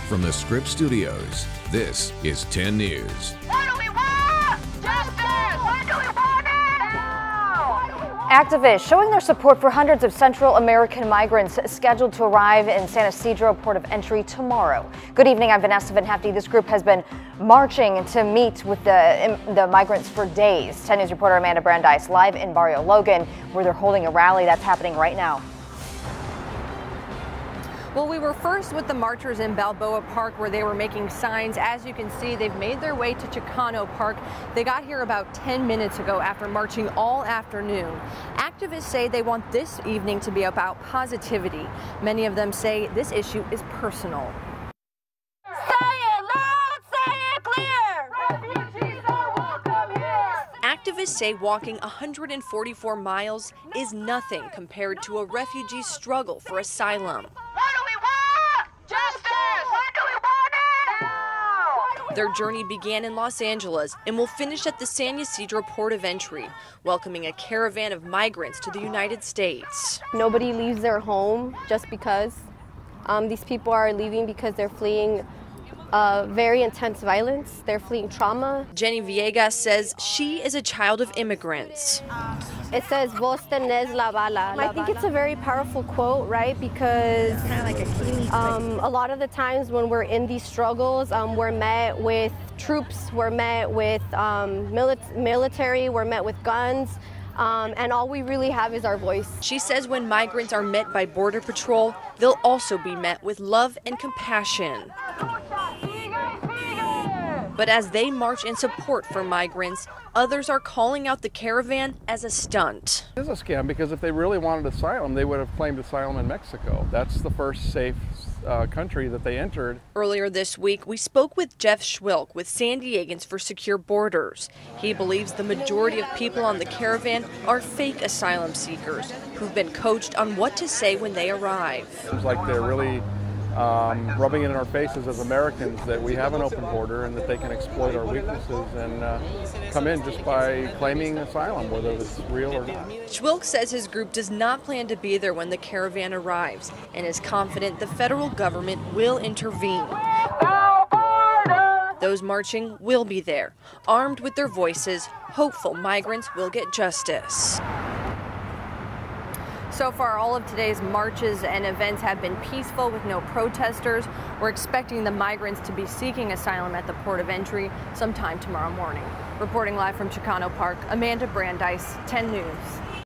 From the Scripps Studios, this is 10 News. What do we want? Justice! What do we want now? Activists showing their support for hundreds of Central American migrants scheduled to arrive in San Ysidro Port of Entry tomorrow. Good evening, I'm Vanessa Van Hefty. This group has been marching to meet with the migrants for days. 10 News reporter Amanda Brandeis live in Barrio Logan, where they're holding a rally that's happening right now. Well, we were first with the marchers in Balboa Park, where they were making signs. As you can see, they've made their way to Chicano Park. They got here about 10 minutes ago after marching all afternoon. Activists say they want this evening to be about positivity. Many of them say this issue is personal. Say it loud, say it clear! Refugees are welcome here! Activists say walking 144 miles is nothing compared to a refugee's struggle for asylum. Their journey began in Los Angeles and will finish at the San Ysidro Port of Entry, welcoming a caravan of migrants to the United States. Nobody leaves their home just because. These people are leaving because they're fleeing very intense violence. They're fleeing trauma. Jenny Villegas says she is a child of immigrants. It says, "Vos tenés la bala." I think it's a very powerful quote, right? Because a lot of the times when we're in these struggles, we're met with troops, we're met with military, we're met with guns, and all we really have is our voice. She says when migrants are met by Border Patrol, they'll also be met with love and compassion. But as they march in support for migrants, others are calling out the caravan as a stunt. It is a scam because if they really wanted asylum, they would have claimed asylum in Mexico. That's the first safe country that they entered. Earlier this week, we spoke with Jeff Schwilk with San Diegans for Secure Borders. He believes the majority of people on the caravan are fake asylum seekers who've been coached on what to say when they arrive. It seems like they're really rubbing it in our faces as Americans that we have an open border and that they can exploit our weaknesses and come in just by claiming asylum, whether it's real or not. Schwilk says his group does not plan to be there when the caravan arrives and is confident the federal government will intervene. Those marching will be there, armed with their voices, hopeful migrants will get justice. So far, all of today's marches and events have been peaceful with no protesters. We're expecting the migrants to be seeking asylum at the port of entry sometime tomorrow morning. Reporting live from Chicano Park, Amanda Brandeis, 10 News.